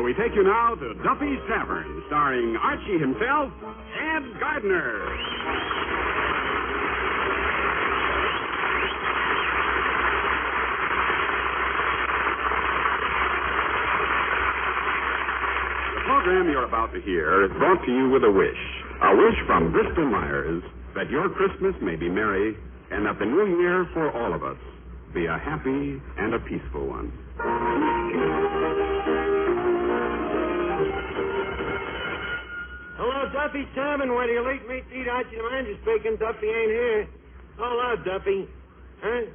So we take you now to Duffy's Tavern, starring Archie himself, Ed Gardner. The program you're about to hear is brought to you with a wish from Bristol Myers, that your Christmas may be merry and that the new year for all of us be a happy and a peaceful one. Hello, Duffy Tavern. Where do you late meet eat Archie the manager speaking? Duffy ain't here. Hello, Duffy. Huh?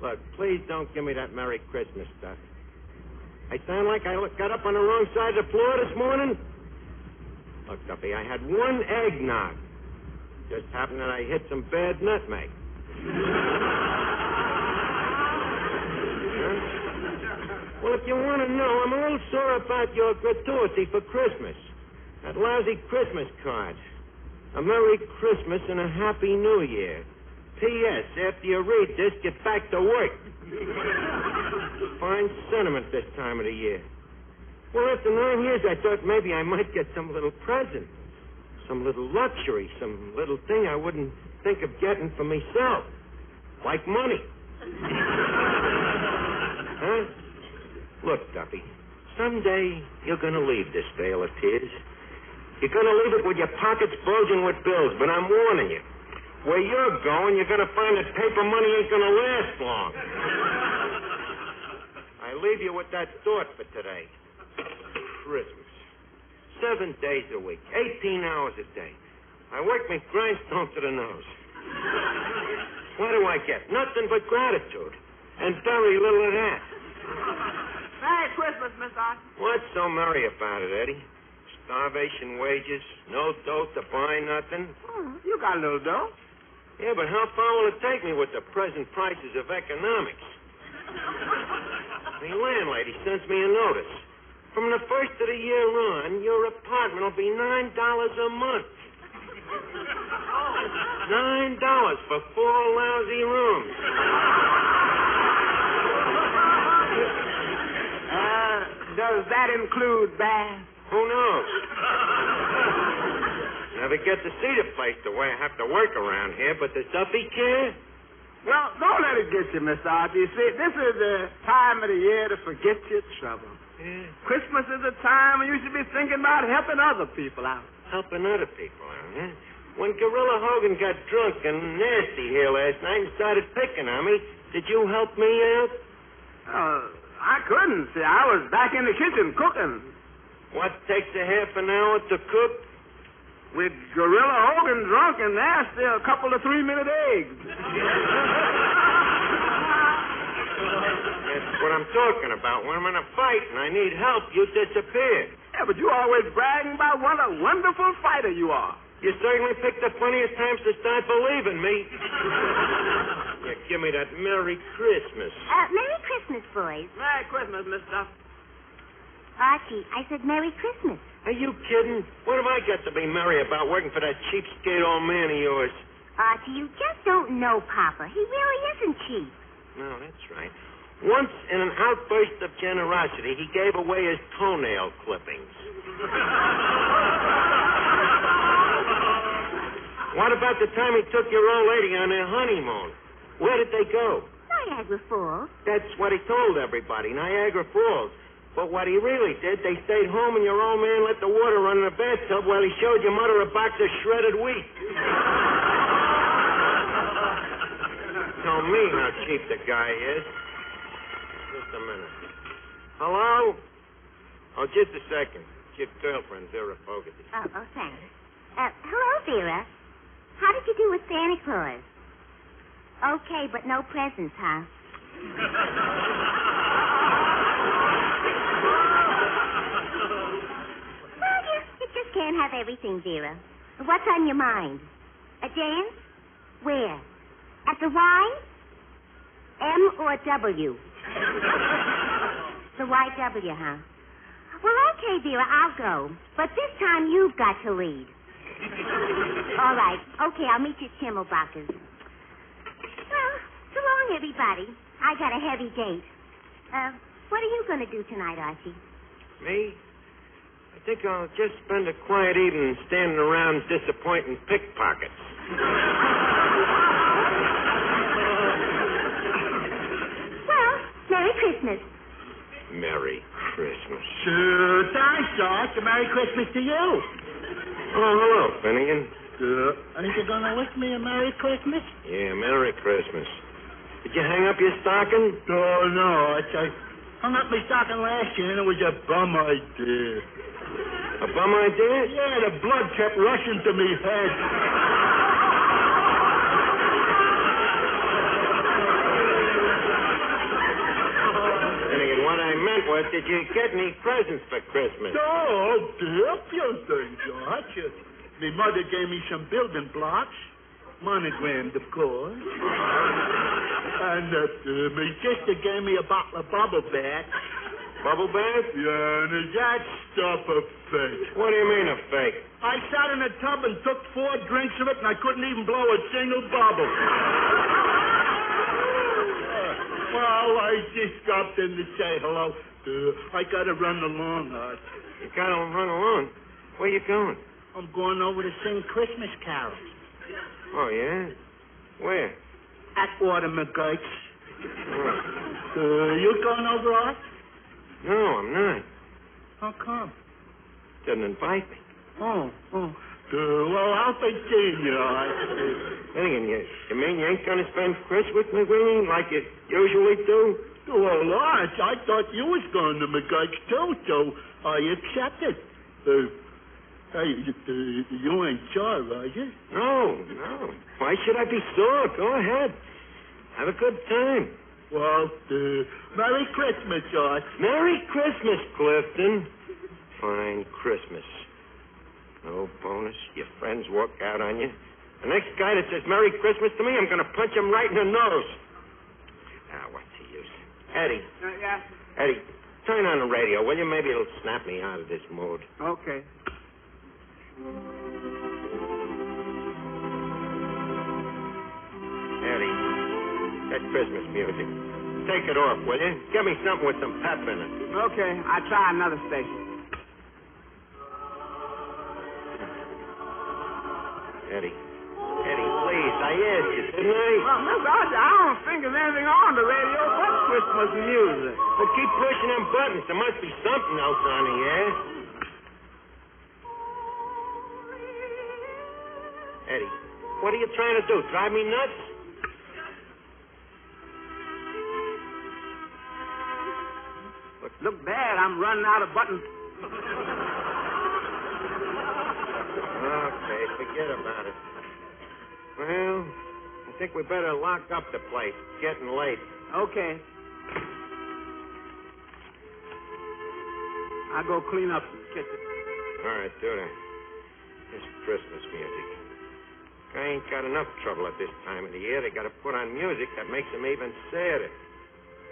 Look, please don't give me that Merry Christmas stuff. I sound like I got up on the wrong side of the floor this morning? Look, Duffy, I had one eggnog. Just happened that I hit some bad nutmeg. Huh? Well, if you want to know, I'm a little sore about your gratuity for Christmas. That lousy Christmas card. A Merry Christmas and a Happy New Year. P.S. After you read this, get back to work. Fine sentiment this time of the year. Well, after 9 years, I thought maybe I might get some little present. Some little luxury. Some little thing I wouldn't think of getting for myself. Like money. Huh? Look, Duffy. Someday you're going to leave this vale of tears. You're going to leave it with your pockets bulging with bills, but I'm warning you. Where you're going, you're going to find that paper money ain't going to last long. I leave you with that thought for today. Christmas. 7 days a week, 18 hours a day. I work my grindstone to the nose. What do I get? Nothing but gratitude. And very little of that. Merry Christmas, Miss Archie. What's so merry about it, Eddie? Starvation wages, no dough to buy nothing. You got a little dough. Yeah, but how far will it take me with the present prices of economics? The landlady sends me a notice. From the first of the year on, your apartment will be $9 a month. $9 for 4 lousy rooms. Does that include bath? Who knows? Never get to see the place the way I have to work around here, but does Duffy care? Well, don't let it get you, Miss Archie. You see, this is the time of the year to forget your trouble. Yeah. Christmas is a time when you should be thinking about helping other people out. Helping other people out, huh? When Gorilla Hogan got drunk and nasty here last night and started picking on me, did you help me out? I couldn't. See, I was back in the kitchen cooking. What takes a half an hour to cook? With Gorilla Hogan drunk and nasty, a couple of 3-minute eggs. That's what I'm talking about. When I'm in a fight and I need help, you disappear. Yeah, but you always bragging about what a wonderful fighter you are. You certainly picked the funniest times to start believing me. Yeah, give me that Merry Christmas. Merry Christmas, boys. Merry Christmas, Miss Duff. Archie, I said Merry Christmas. Are you kidding? What have I got to be merry about working for that cheapskate old man of yours? Archie, you just don't know Papa. He really isn't cheap. No, that's right. Once, in an outburst of generosity, he gave away his toenail clippings. What about the time he took your old lady on their honeymoon? Where did they go? Niagara Falls. That's what he told everybody, Niagara Falls. But what he really did, they stayed home and your old man let the water run in the bathtub while he showed your mother a box of shredded wheat. Tell me how cheap the guy is. Just a minute. Hello? Oh, just a second. It's your girlfriend, Vera Fogarty. Oh, thanks. Hello, Vera. How did you do with Santa Claus? Okay, but no presents, huh? Well, you just can't have everything, Vera. What's on your mind? A dance? Where? At the Y? M or W? The YW, huh? Well, okay, Vera, I'll go. But this time you've got to lead. All right. Okay, I'll meet you at Schimmelbacher's. Well, so long, everybody. I got a heavy date. What are you going to do tonight, Archie? Me? I think I'll just spend a quiet evening standing around disappointing pickpockets. Well, Merry Christmas. Merry Christmas. Thanks, Arch. Merry Christmas to you. Oh, hello, Finnegan. Ain't you gonna wish me a Merry Christmas? Yeah, Merry Christmas. Did you hang up your stocking? Oh, no, Arch. I hung up my stocking last year, and it was a bum idea. A bum idea? Yeah, the blood kept rushing to me head. Finnegan, what I meant was, did you get any presents for Christmas? Oh, dear, few things, Arch. My mother gave me some building blocks, monogrammed, of course. And my sister gave me a bottle of bubble bath. Bubble bath? Yeah, and is that stuff a fake? What do you mean a fake? I sat in a tub and took 4 drinks of it, and I couldn't even blow a single bubble. Well, I just stopped in to say hello. I gotta run along, Arch. You gotta run along? Where you going? I'm going over to sing Christmas carols. Oh, yeah? Where? Atwater McGurk's. Oh. You going over, Arch? No, I'm not. How come? Didn't invite me. Oh. Well, I'll be seeing you, Arch. Finnegan, you mean you ain't gonna spend Christmas with me like you usually do? Well, Arch, I thought you was going to McGurk's too, so I accepted. Hey, you ain't sore, are you? No. Why should I be sore? Go ahead. Have a good time. Well, Merry Christmas, Arch. Merry Christmas, Clifton. Fine Christmas. No bonus. Your friends walk out on you. The next guy that says Merry Christmas to me, I'm going to punch him right in the nose. Now, what's the use? Eddie. Yeah? Eddie, turn on the radio, will you? Maybe it'll snap me out of this mood. Okay. Eddie, that Christmas music. Take it off, will you? Give me something with some pep in it. Okay, I'll try another station. Eddie, please, I asked you, didn't I? Well, Miss Archie, I don't think there's anything on the radio but Christmas music. But keep pushing them buttons. There must be something else on the air. Eddie, what are you trying to do? Drive me nuts? Look bad, I'm running out of buttons. Okay, forget about it. Well, I think we better lock up the place. It's getting late. Okay. I'll go clean up the kitchen. All right, do that. This Christmas music. I ain't got enough trouble at this time of the year. They got to put on music that makes them even sadder.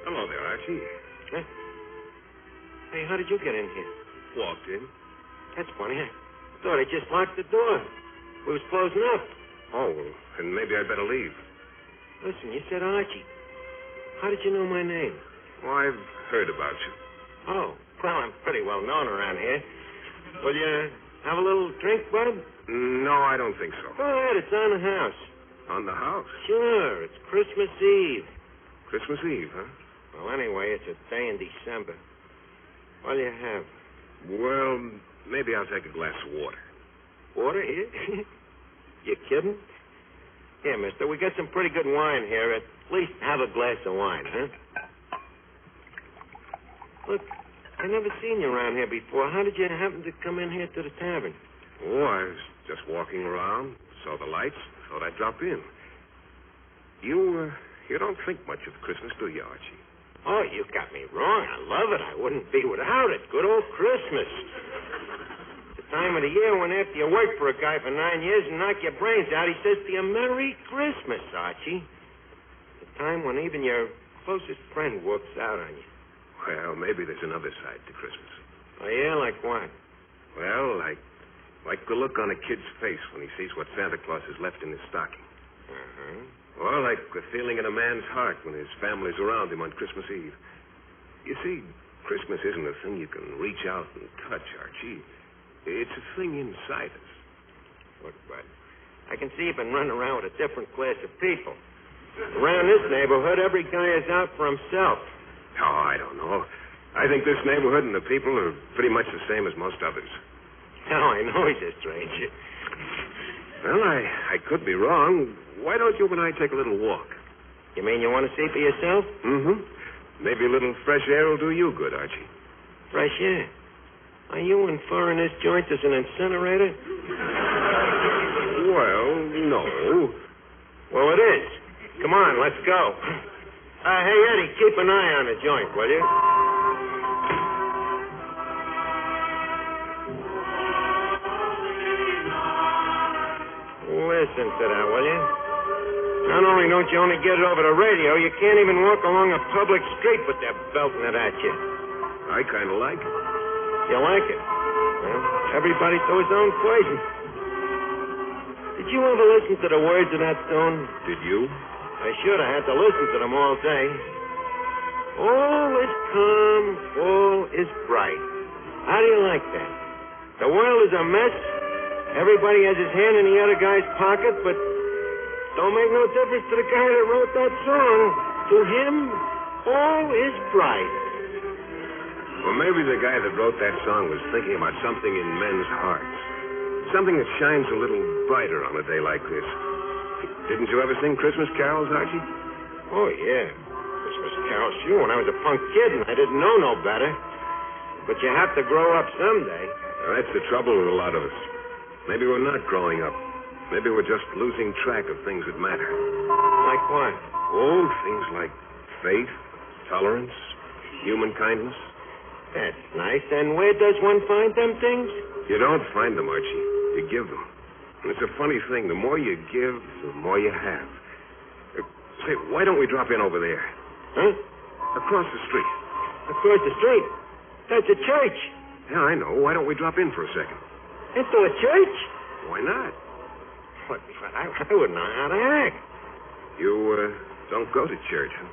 Hello there, Archie. Huh? Hey, how did you get in here? Walked in. That's funny. I thought I just locked the door. We was closing up. Oh, and maybe I'd better leave. Listen, you said Archie. How did you know my name? Well, I've heard about you. Oh, well, I'm pretty well known around here. Will you have a little drink, bud? No, I don't think so. Go ahead, it's on the house. On the house? Sure, it's Christmas Eve. Christmas Eve, huh? Well, anyway, it's a day in December. What do you have? Well, maybe I'll take a glass of water. Water here? You kidding? Here, mister, we got some pretty good wine here. At least have a glass of wine, huh? Look, I never seen you around here before. How did you happen to come in here to the tavern? Oh, I was just walking around, saw the lights, thought I'd drop in. You don't think much of Christmas, do you, Archie? Oh, you got me wrong. I love it. I wouldn't be without it. Good old Christmas. The time of the year when after you work for a guy for 9 years and knock your brains out, he says to you, Merry Christmas, Archie. The time when even your closest friend walks out on you. Well, maybe there's another side to Christmas. Oh, yeah? Like what? Well, like the look on a kid's face when he sees what Santa Claus has left in his stocking. Uh-huh. Or like the feeling in a man's heart when his family's around him on Christmas Eve. You see, Christmas isn't a thing you can reach out and touch, Archie. It's a thing inside us. Look, Bud, I can see you've been running around with a different class of people. Around this neighborhood, every guy is out for himself. Oh, I don't know. I think this neighborhood and the people are pretty much the same as most others. Oh, I know he's a stranger. Well, I could be wrong. Why don't you and I take a little walk? You mean you want to see for yourself? Mm-hmm. Maybe a little fresh air will do you good, Archie. Fresh air? Are you inferring this joint as an incinerator? Well, no. Well, it is. Come on, let's go. Hey, Eddie, keep an eye on the joint, will you? Listen to that, will you? Not only don't you only get it over the radio, you can't even walk along a public street with that belting it at you. I kind of like it. You like it? Well, everybody to his own poison. Did you ever listen to the words of that tune? Did you? I should have had to listen to them all day. All is calm, all is bright. How do you like that? The world is a mess. Everybody has his hand in the other guy's pocket, but don't make no difference to the guy that wrote that song. To him, all is bright. Well, maybe the guy that wrote that song was thinking about something in men's hearts. Something that shines a little brighter on a day like this. Didn't you ever sing Christmas carols, Archie? Oh, yeah. Christmas carols, sure, when I was a punk kid and I didn't know no better. But you have to grow up someday. Now, that's the trouble with a lot of us. Maybe we're not growing up. Maybe we're just losing track of things that matter. Like what? Oh, things like faith, tolerance, human kindness. That's nice. And where does one find them things? You don't find them, Archie. You give them. And it's a funny thing. The more you give, the more you have. Say, why don't we drop in over there? Huh? Across the street. Across the street? That's a church. Yeah, I know. Why don't we drop in for a second? Into a church? Why not? But I wouldn't know how to act. You, don't go to church, huh?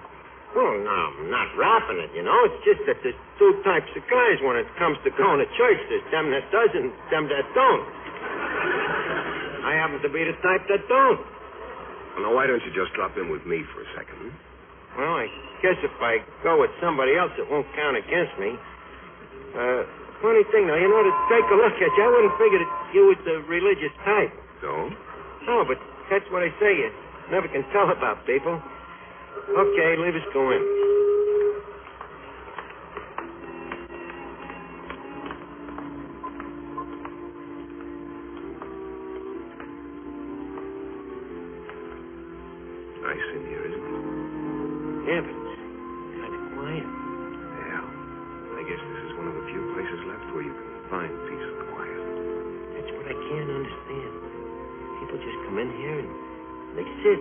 Well, no, I'm not rapping it, you know. It's just that there's two types of guys when it comes to going to church. There's them that does and them that don't. I happen to be the type that don't. Well, now, why don't you just drop in with me for a second? Hmm? Well, I guess if I go with somebody else, it won't count against me. Funny thing, though, you know, to take a look at you, I wouldn't figure that you was the religious type. So? No, but that's what I say. You never can tell about people. Okay, leave us go in. Nice in here, isn't it? Yeah, but it's kind of quiet. Yeah. I guess this is one of the few places left where you can find peace and quiet. That's what I can't understand. People just come in here and they sit.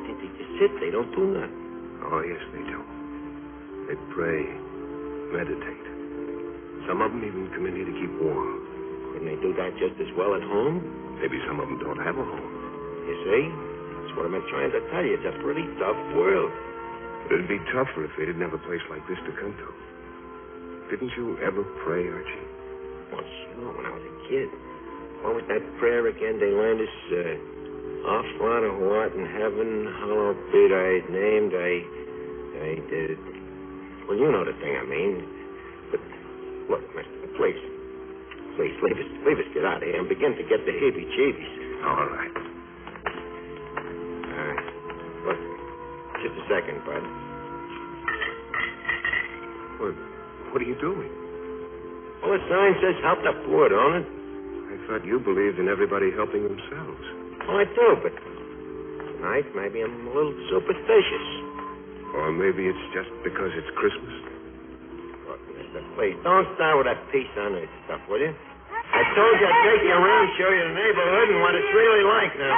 They just sit. They don't do nothing. Oh, yes, they do. They pray, meditate. Some of them even come in here to keep warm. Couldn't they do that just as well at home? Maybe some of them don't have a home. You see? That's what I've been trying to tell you. It's a pretty tough world. But it'd be tougher if they didn't have a place like this to come to. Didn't you ever pray, Archie? Well, sure, when I was a kid. What was that prayer again? They learned us, Our Father who art in heaven, hallowed be thy name, I did. Well, you know the thing I mean. But, look, mister, please, leave us get out of here. I'm beginning to get the heebie-jeebies. All right. Look, just a second, bud. What are you doing? Well, the sign says help the poor, don't it? I thought you believed in everybody helping themselves. Well, I do, but tonight maybe I'm a little superstitious. Or maybe it's just because it's Christmas. Look, mister, please, don't start with that peace-on-earth stuff, will you? I told you I'd take you around, show you the neighborhood and what it's really like now.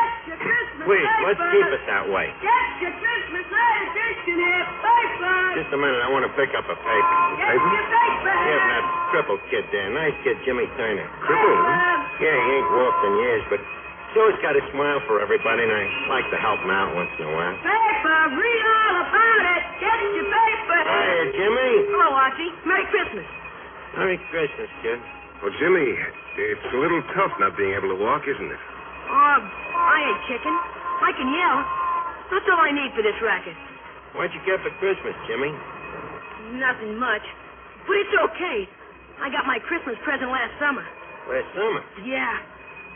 Please, let's keep it that way. Get your Christmas light edition here, paper. Just a minute, I want to pick up a paper. Get your paper Yeah, here. that crippled kid there. Nice kid, Jimmy Turner. Crippled, huh? Yeah, he ain't walked in years, but Joe's got a smile for everybody, and I like to help him out once in a while. Paper, read all about it. Get your paper. Hiya, Jimmy. Hello, Archie. Merry Christmas. Merry Christmas, kid. Well, Jimmy, it's a little tough not being able to walk, isn't it? Oh, I ain't chicken. I can yell. That's all I need for this racket. What'd you get for Christmas, Jimmy? Nothing much. But it's okay. I got my Christmas present last summer. Last summer? Yeah.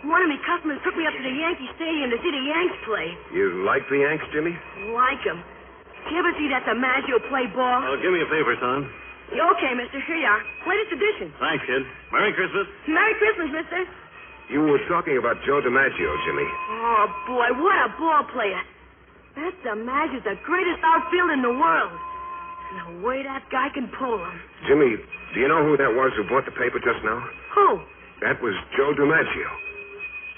One of me customers took me up to the Yankee Stadium to see the Yanks play. You like the Yanks, Jimmy? Like 'em. Did you ever see that DiMaggio play ball? Oh, do me a favor, son. Okay, mister. Here you are. Latest edition. Thanks, kid. Merry Christmas. Merry Christmas, mister. You were talking about Joe DiMaggio, Jimmy. Oh, boy, what a ball player. That DiMaggio's the greatest outfielder in the world. And the way that guy can pull him. Jimmy, do you know who that was who bought the paper just now? Who? That was Joe DiMaggio.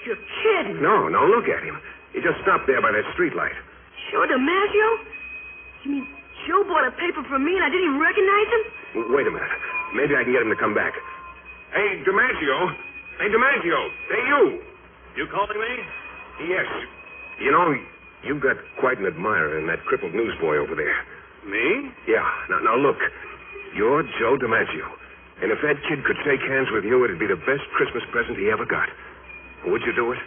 You're kidding. No, look at him. He just stopped there by that streetlight. Joe DiMaggio? You mean Joe bought a paper from me and I didn't even recognize him? Wait a minute. Maybe I can get him to come back. Hey, DiMaggio. Hey, DiMaggio. Hey, you. You calling me? Yes. You know, you've got quite an admirer in that crippled newsboy over there. Me? Yeah. Now look. You're Joe DiMaggio. And if that kid could shake hands with you, it'd be the best Christmas present he ever got. Would you do it?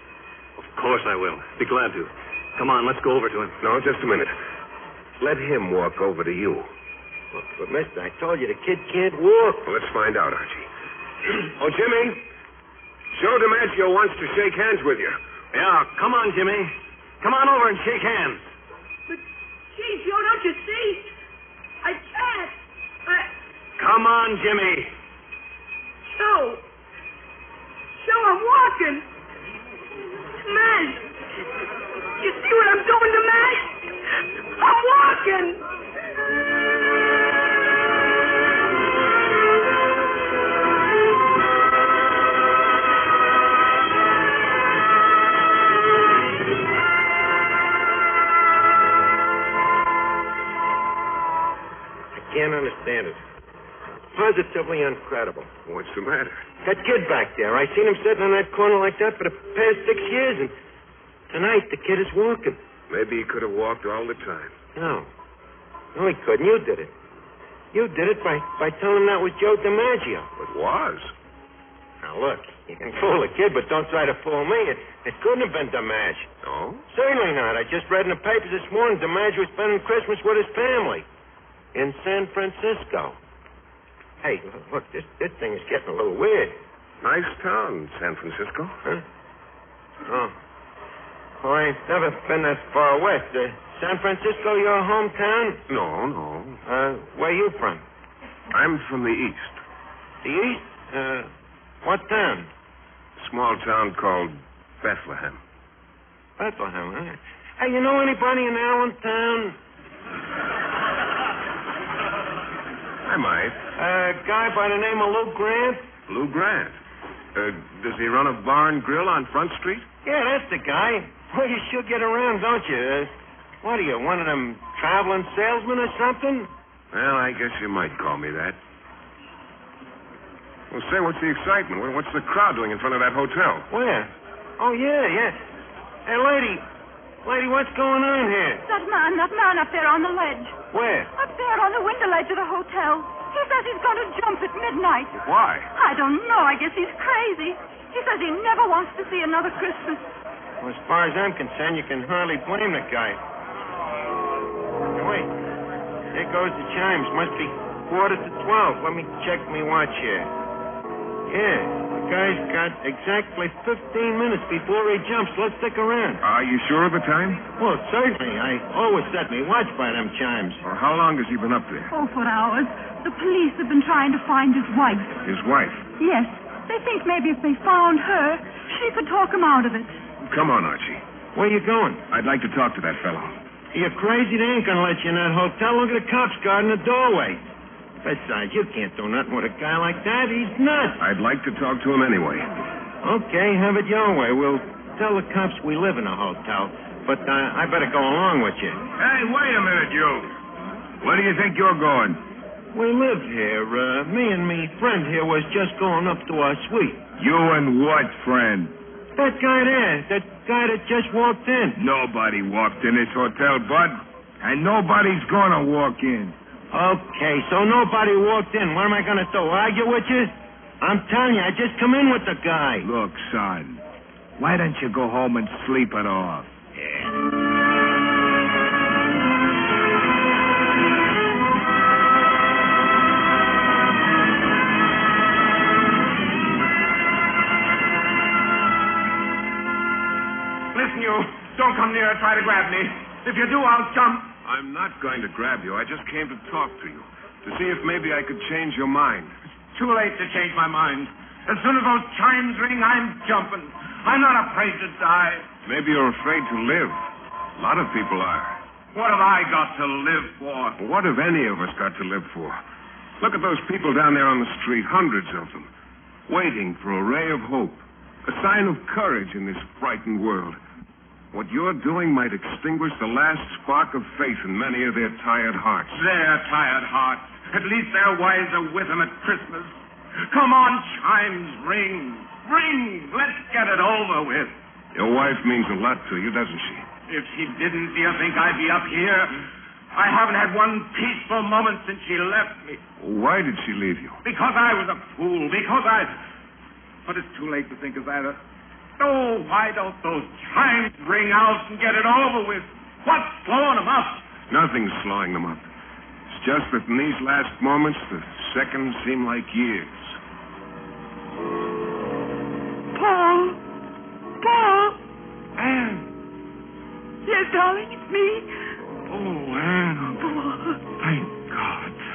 Of course I will. Be glad to. Come on, let's go over to him. No, just a minute. Let him walk over to you. But, mister, I told you the kid can't walk. Well, let's find out, Archie. Oh, Jimmy. Joe DiMaggio wants to shake hands with you. Yeah, come on, Jimmy. Come on over and shake hands. But, gee, Joe, don't you see? I can't. Come on, Jimmy. Joe, I'm walking. Mash. You see what I'm doing to Mash? I'm walking. I can't understand it. Positively incredible. What's the matter? That kid back there, I seen him sitting in that corner like that for the past 6 years, and tonight the kid is walking. Maybe he could have walked all the time. No, he couldn't. You did it. You did it by telling him that was Joe DiMaggio. It was. Now, look, you can fool a kid, but don't try to fool me. It couldn't have been DiMaggio. No? Certainly not. I just read in the papers this morning DiMaggio was spending Christmas with his family in San Francisco. Hey, look, this thing is getting a little weird. Nice town, San Francisco. Huh? Oh. Well, I ain't never been that far west. San Francisco your hometown? No. Where you from? I'm from the east. The east? What town? A small town called Bethlehem. Bethlehem, huh? Hey, you know anybody in Allentown? I might. A guy by the name of Lou Grant? Lou Grant. Does he run a bar and grill on Front Street? Yeah, that's the guy. Well, you sure get around, don't you? What are you, one of them traveling salesmen or something? Well, I guess you might call me that. Well, say, what's the excitement? What's the crowd doing in front of that hotel? Where? Oh, yeah. Hey, lady, what's going on here? That man up there on the ledge. Where? Up there on the window ledge of the hotel. He says he's going to jump at midnight. Why? I don't know. I guess he's crazy. He says he never wants to see another Christmas. Well, as far as I'm concerned, you can hardly blame the guy. Hey, wait. There goes the chimes. Must be 11:45. Let me check my watch here. Yeah, the guy's got exactly 15 minutes before he jumps. Let's stick around. Are you sure of the time? Well, certainly. I always set me watch by them chimes. Well, how long has he been up there? Oh, for hours. The police have been trying to find his wife. His wife? Yes. They think maybe if they found her, she could talk him out of it. Come on, Archie. Where you going? I'd like to talk to that fellow. You're crazy. They ain't going to let you in that hotel. Look at the cops guarding the doorway. Besides, you can't do nothing with a guy like that. He's nuts. I'd like to talk to him anyway. Okay, have it your way. We'll tell the cops we live in a hotel, but I better go along with you. Hey, wait a minute, you. Where do you think you're going? We live here. Me and me friend here was just going up to our suite. You and what friend? That guy there, that guy that just walked in. Nobody walked in this hotel, Bud. And nobody's gonna walk in. Okay, so nobody walked in. What am I going to do, argue with you? I'm telling you, I just come in with the guy. Look, son, why don't you go home and sleep it off? Listen, you. Don't come near and try to grab me. If you do, I'll jump. I'm not going to grab you. I just came to talk to you, to see if maybe I could change your mind. Too late to change my mind. As soon as those chimes ring, I'm jumping. I'm not afraid to die. Maybe you're afraid to live. A lot of people are. What have I got to live for? What have any of us got to live for? Look at those people down there on the street, hundreds of them, waiting for a ray of hope, a sign of courage in this frightened world. What you're doing might extinguish the last spark of faith in many of their tired hearts. Their tired hearts. At least their wives are with them at Christmas. Come on, chimes, ring. Ring. Let's get it over with. Your wife means a lot to you, doesn't she? If she didn't, do you think I'd be up here? I haven't had one peaceful moment since she left me. Why did she leave you? Because I was a fool. But it's too late to think of that. Oh, why don't those chimes ring out and get it over with? What's slowing them up? Nothing's slowing them up. It's just that in these last moments, the seconds seem like years. Paul. Paul. Anne. Yes, darling, it's me. Oh, Anne. Paul.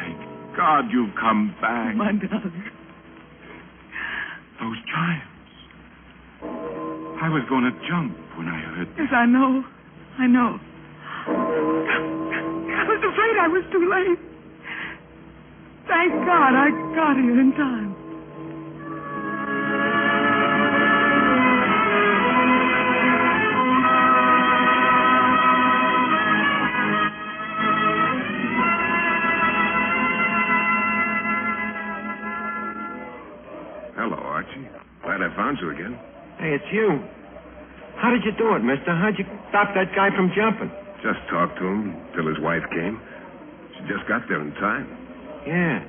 Thank God you've come back. My darling. Those chimes. I was going to jump when I heard them. Yes, I know. I was afraid I was too late. Thank God I got here in time. Hello, Archie. Glad I found you again. Hey, it's you. How did you do it, mister? How'd you stop that guy from jumping? Just talked to him till his wife came. She just got there in time. Yeah.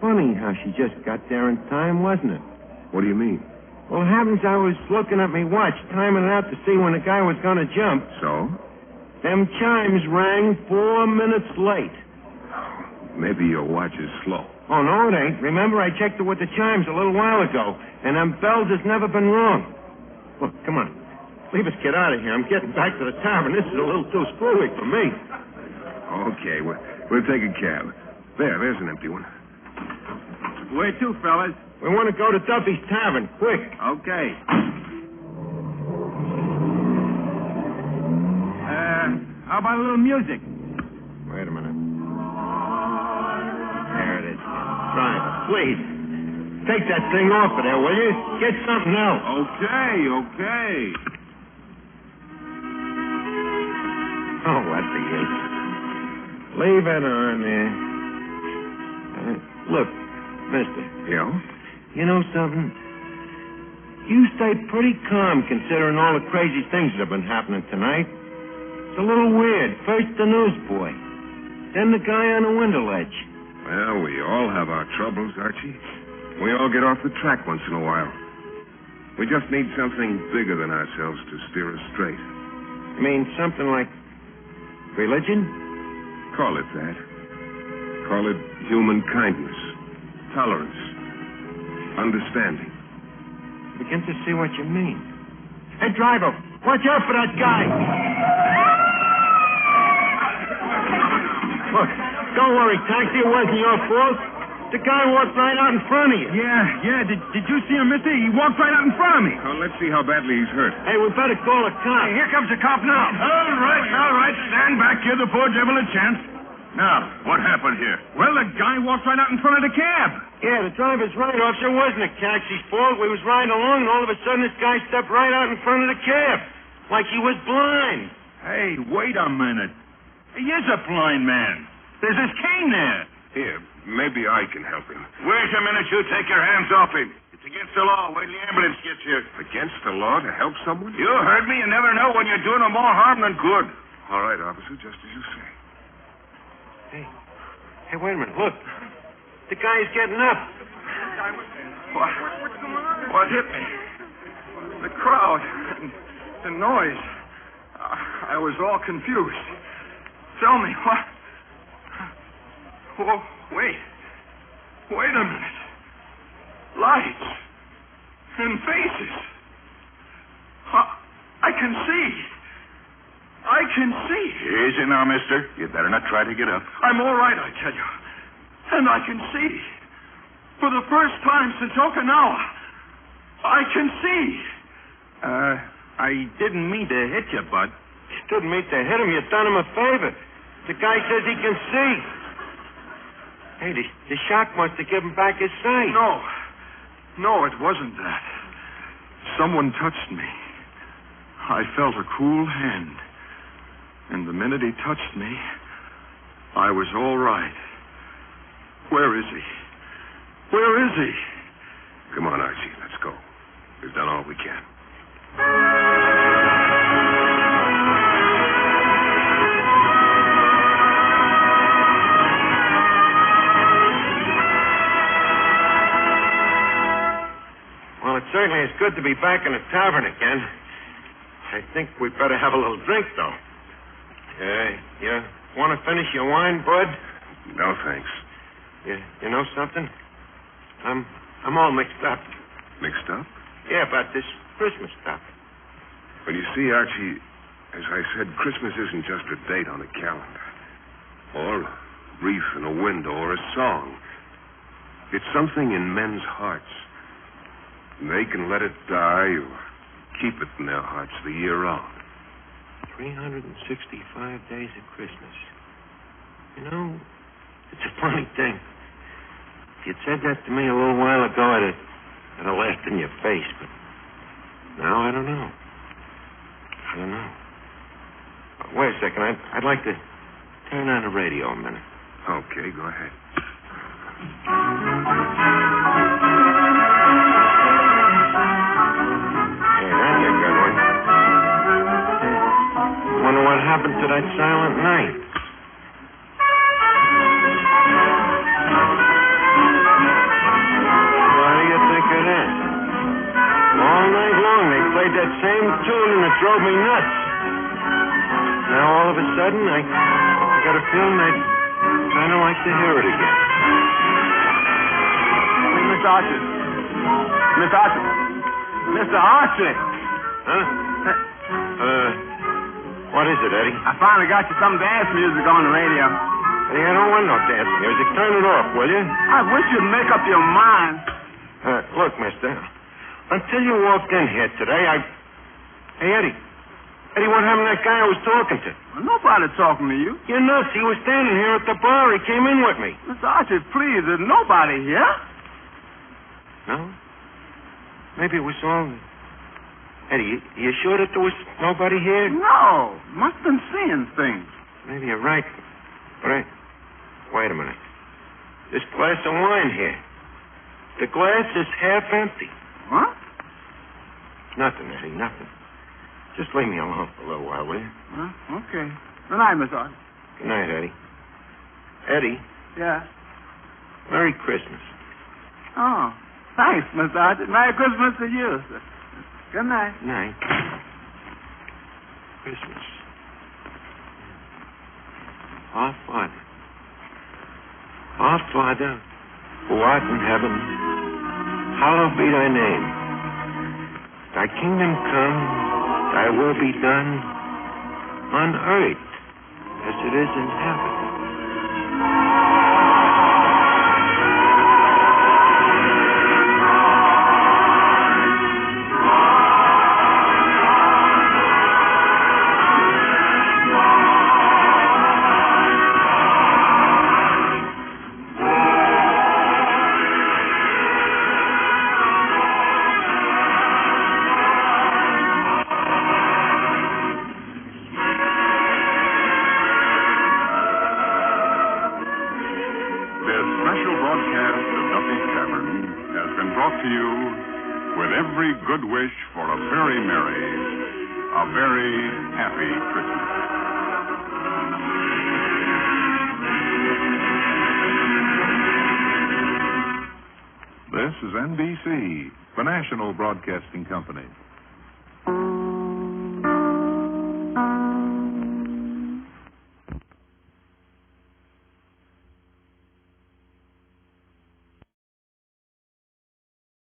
Funny how she just got there in time, wasn't it? What do you mean? Well, it happens I was looking at me watch, timing it out to see when the guy was going to jump. So? Them chimes rang 4 minutes late. Maybe your watch is slow. Oh, no, it ain't. Remember, I checked it with the chimes a little while ago, and them bells has never been wrong. Look, come on. Leave us get out of here. I'm getting back to the tavern. This is a little too screwy for me. Okay, we'll take a cab. There's an empty one. Where to, fellas? We want to go to Duffy's Tavern, quick. Okay. How about a little music? Wait a minute. There it is. Driver, please. Take that thing off of there, will you? Get something else. Okay. Oh, what the use? Leave it on there. Look, mister. Yeah? You know something? You stay pretty calm considering all the crazy things that have been happening tonight. It's a little weird. First the newsboy, then the guy on the window ledge. Well, we all have our troubles, Archie. We all get off the track once in a while. We just need something bigger than ourselves to steer us straight. You mean something like religion? Call it that. Call it human kindness, tolerance, understanding. Begin to see what you mean. Hey, driver, watch out for that guy. Look, don't worry, taxi. It wasn't your fault. The guy walked right out in front of you. Yeah. Did you see him, mister? He walked right out in front of me. Well, let's see how badly he's hurt. Hey, we better call a cop. Hey, here comes the cop now. All right. Stand back. Give the poor devil a chance. Now, what happened here? Well, the guy walked right out in front of the cab. Yeah, the driver's right, officer. It wasn't a taxi's fault. We was riding along, and all of a sudden this guy stepped right out in front of the cab. Like he was blind. Hey, wait a minute. He is a blind man. There's his cane there. Here, maybe I can help him. Wait a minute, you take your hands off him. It's It's against the law. Wait till the ambulance gets here. Against the law to help someone? You heard me. You never know when you're doing them more harm than good. All right, officer, just as you say. Hey, wait a minute. Look. The guy's getting up. What hit me? The crowd. The noise. I was all confused. Tell me, what? Oh, wait. Wait a minute. Lights. And faces. I can see. I can see. Easy now, mister. You'd better not try to get up. I'm all right, I tell you. And I can see. For the first time since Okinawa, I can see. I didn't mean to hit you, Bud. You didn't mean to hit him. You done him a favor. The guy says he can see. Hey, the shock must have given back his sight. No, it wasn't that. Someone touched me. I felt a cool hand. And the minute he touched me, I was all right. Where is he? Where is he? Come on, Archie, let's go. We've done all we can. Well, it certainly is good to be back in the tavern again. I think we'd better have a little drink, though. You want to finish your wine, Bud? No, thanks. You know something? I'm all mixed up. Mixed up? Yeah, about this Christmas stuff. Well, you see, Archie, as I said, Christmas isn't just a date on a calendar. Or a wreath in a window or a song. It's something in men's hearts. And they can let it die or keep it in their hearts the year round. 365 days of Christmas. You know, it's a funny thing. If you'd said that to me a little while ago, I'd have laughed in your face. But now I don't know. Wait a second. I'd like to turn on the radio a minute. Okay, go ahead. Yeah, that's a good one. Wonder what happened to that silent night. What do you think of that? All night long they played that same tune and it drove me nuts. Now all of a sudden I got a feeling I'd kind of like to hear it again. Miss Archie. Miss Archie. Mr. Archie. Huh? What is it, Eddie? I finally got you some dance music on the radio. Eddie, I don't want no dance music. Turn it off, will you? I wish you'd make up your mind. Look, mister, until you walked in here today, Hey, Eddie. Eddie, what happened to that guy I was talking to? Well, nobody talking to you. You're nuts. He was standing here at the bar. He came in with me. Mr. Archie, please, there's nobody here. No? Maybe it was all... Eddie, you sure that there was nobody here? No. Must have been seeing things. Maybe you're right. But wait a minute. This glass of wine here. The glass is half empty. What? Nothing, Eddie, nothing. Just leave me alone for a little while, will you? Okay. Good night, Miss Archie. Good night, Eddie. Eddie. Yeah? Merry Christmas. Oh, thanks, Miss Archie. Merry Christmas to you, sir. Good night. Good night. Christmas. Our Father, who art in heaven, hallowed be thy name. Thy kingdom come, thy will be done, on earth as it is in heaven. wish for a very merry, a very happy Christmas. This is NBC, the National Broadcasting Company.